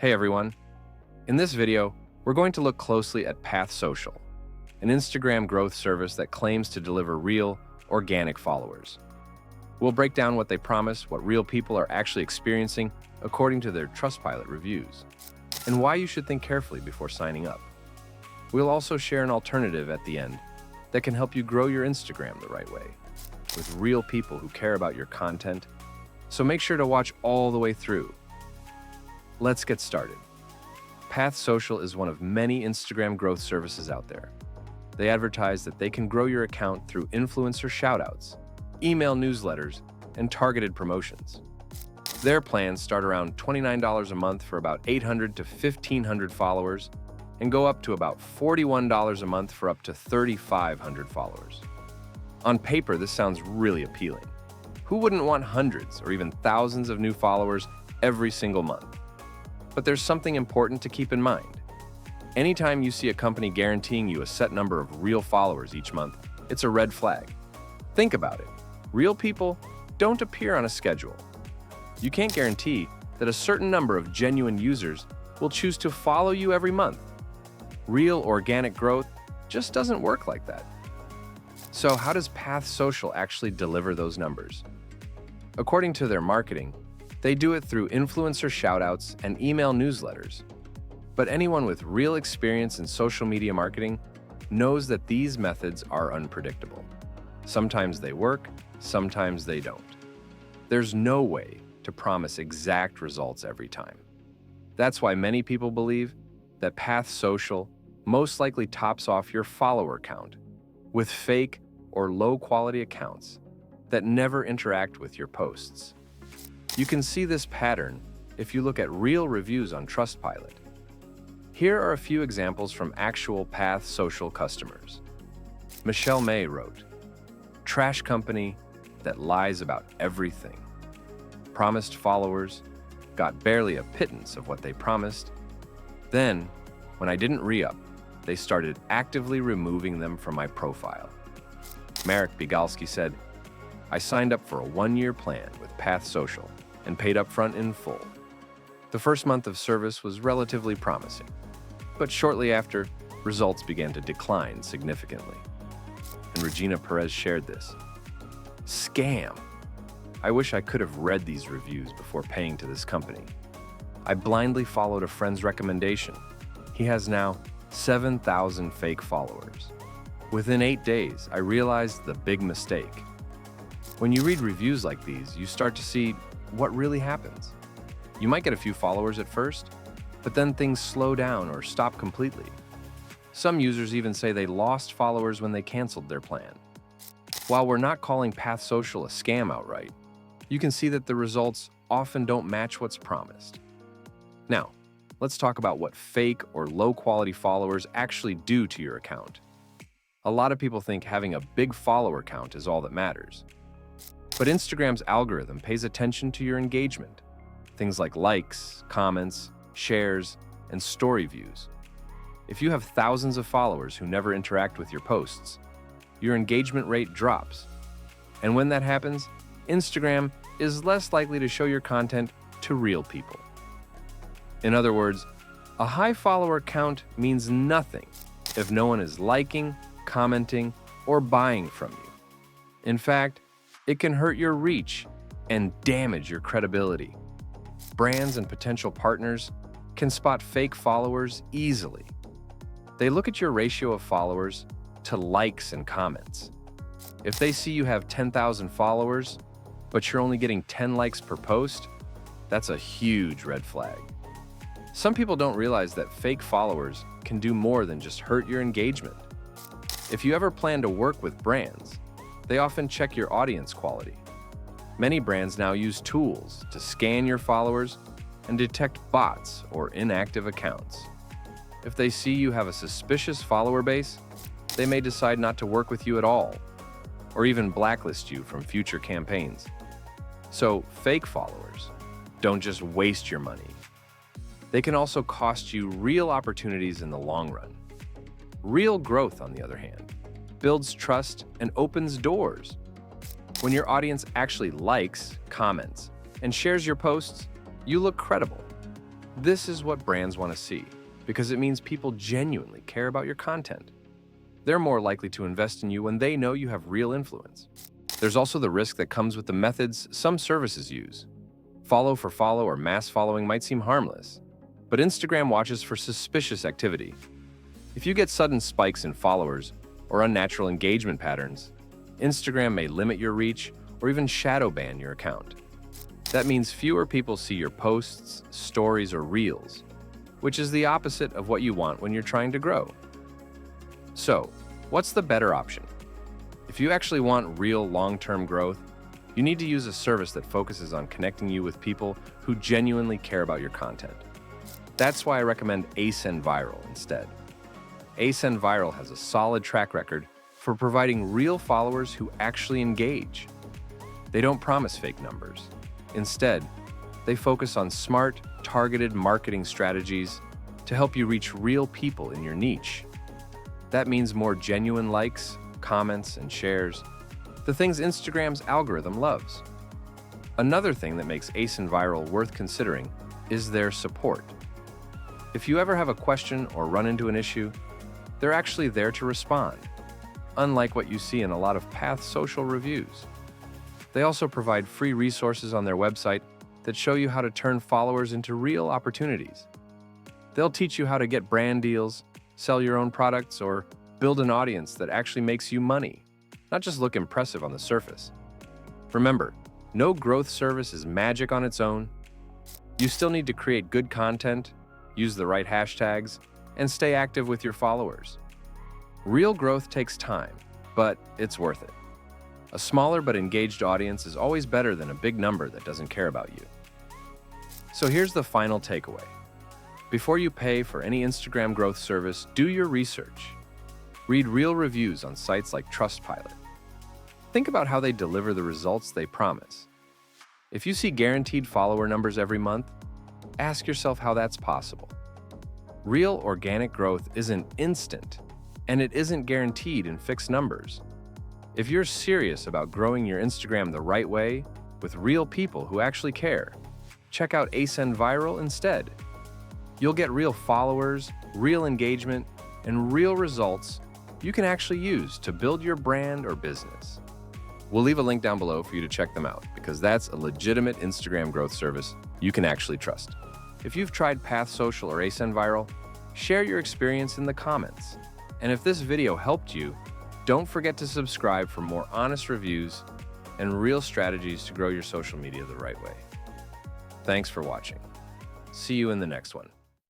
Hey everyone. In this video, we're going to look closely at Pathsocial, an Instagram growth service that claims to deliver real, organic followers. We'll break down what they promise, what real people are actually experiencing according to their Trustpilot reviews, and why you should think carefully before signing up. We'll also share an alternative at the end that can help you grow your Instagram the right way, with real people who care about your content, so make sure to watch all the way through. Let's get started. Pathsocial is one of many Instagram growth services out there. They advertise that they can grow your account through influencer shoutouts, email newsletters, and targeted promotions. Their plans start around $29 a month for about 800 to 1,500 followers and go up to about $41 a month for up to 3,500 followers. On paper, this sounds really appealing. Who wouldn't want hundreds or even thousands of new followers every single month? But there's something important to keep in mind. Anytime you see a company guaranteeing you a set number of real followers each month, it's a red flag. Think about it. Real people don't appear on a schedule. You can't guarantee that a certain number of genuine users will choose to follow you every month. Real organic growth just doesn't work like that. So how does Pathsocial actually deliver those numbers? According to their marketing, they do it through influencer shoutouts and email newsletters. But anyone with real experience in social media marketing knows that these methods are unpredictable. Sometimes they work, sometimes they don't. There's no way to promise exact results every time. That's why many people believe that Pathsocial most likely tops off your follower count with fake or low-quality accounts that never interact with your posts. You can see this pattern if you look at real reviews on Trustpilot. Here are a few examples from actual Pathsocial customers. Michelle May wrote, "Trash company that lies about everything. Promised followers, got barely a pittance of what they promised. Then, when I didn't re-up, they started actively removing them from my profile." Marek Bigalski said, "I signed up for a 1-year plan with Pathsocial and paid upfront in full. The first month of service was relatively promising, but shortly after, results began to decline significantly." And Regina Perez shared this, "Scam. I wish I could have read these reviews before paying to this company. I blindly followed a friend's recommendation. He has now 7,000 fake followers. Within 8 days, I realized the big mistake." When you read reviews like these, you start to see what really happens. You might get a few followers at first, but then things slow down or stop completely. Some users even say they lost followers when they canceled their plan. While we're not calling Pathsocial a scam outright, you can see that the results often don't match what's promised. Now, let's talk about what fake or low-quality followers actually do to your account. A lot of people think having a big follower count is all that matters. But Instagram's algorithm pays attention to your engagement. Things like likes, comments, shares, and story views. If you have thousands of followers who never interact with your posts, your engagement rate drops. And when that happens, Instagram is less likely to show your content to real people. In other words, a high follower count means nothing if no one is liking, commenting, or buying from you. In fact, it can hurt your reach and damage your credibility. Brands and potential partners can spot fake followers easily. They look at your ratio of followers to likes and comments. If they see you have 10,000 followers, but you're only getting 10 likes per post, that's a huge red flag. Some people don't realize that fake followers can do more than just hurt your engagement. If you ever plan to work with brands, they often check your audience quality. Many brands now use tools to scan your followers and detect bots or inactive accounts. If they see you have a suspicious follower base, they may decide not to work with you at all, or even blacklist you from future campaigns. So, fake followers don't just waste your money. They can also cost you real opportunities in the long run. Real growth, on the other hand, builds trust and opens doors. When your audience actually likes, comments, and shares your posts, you look credible. This is what brands want to see, because it means people genuinely care about your content. They're more likely to invest in you when they know you have real influence. There's also the risk that comes with the methods some services use. Follow for follow or mass following might seem harmless, but Instagram watches for suspicious activity. If you get sudden spikes in followers or unnatural engagement patterns, Instagram may limit your reach or even shadow ban your account. That means fewer people see your posts, stories, or reels, which is the opposite of what you want when you're trying to grow. So, what's the better option? If you actually want real long-term growth, you need to use a service that focuses on connecting you with people who genuinely care about your content. That's why I recommend Ascend Viral instead. Ascend Viral has a solid track record for providing real followers who actually engage. They don't promise fake numbers. Instead, they focus on smart, targeted marketing strategies to help you reach real people in your niche. That means more genuine likes, comments, and shares, the things Instagram's algorithm loves. Another thing that makes Ascend Viral worth considering is their support. If you ever have a question or run into an issue, they're actually there to respond, unlike what you see in a lot of Pathsocial reviews. They also provide free resources on their website that show you how to turn followers into real opportunities. They'll teach you how to get brand deals, sell your own products, or build an audience that actually makes you money, not just look impressive on the surface. Remember, no growth service is magic on its own. You still need to create good content, use the right hashtags, and stay active with your followers. Real growth takes time, but it's worth it. A smaller but engaged audience is always better than a big number that doesn't care about you. So here's the final takeaway. Before you pay for any Instagram growth service, do your research. Read real reviews on sites like Trustpilot. Think about how they deliver the results they promise. If you see guaranteed follower numbers every month, ask yourself how that's possible. Real organic growth isn't instant, and it isn't guaranteed in fixed numbers. If you're serious about growing your Instagram the right way, with real people who actually care, check out Ascend Viral instead. You'll get real followers, real engagement, and real results you can actually use to build your brand or business. We'll leave a link down below for you to check them out, because that's a legitimate Instagram growth service you can actually trust. If you've tried Pathsocial or Ascend Viral, share your experience in the comments. And if this video helped you, don't forget to subscribe for more honest reviews and real strategies to grow your social media the right way. Thanks for watching. See you in the next one.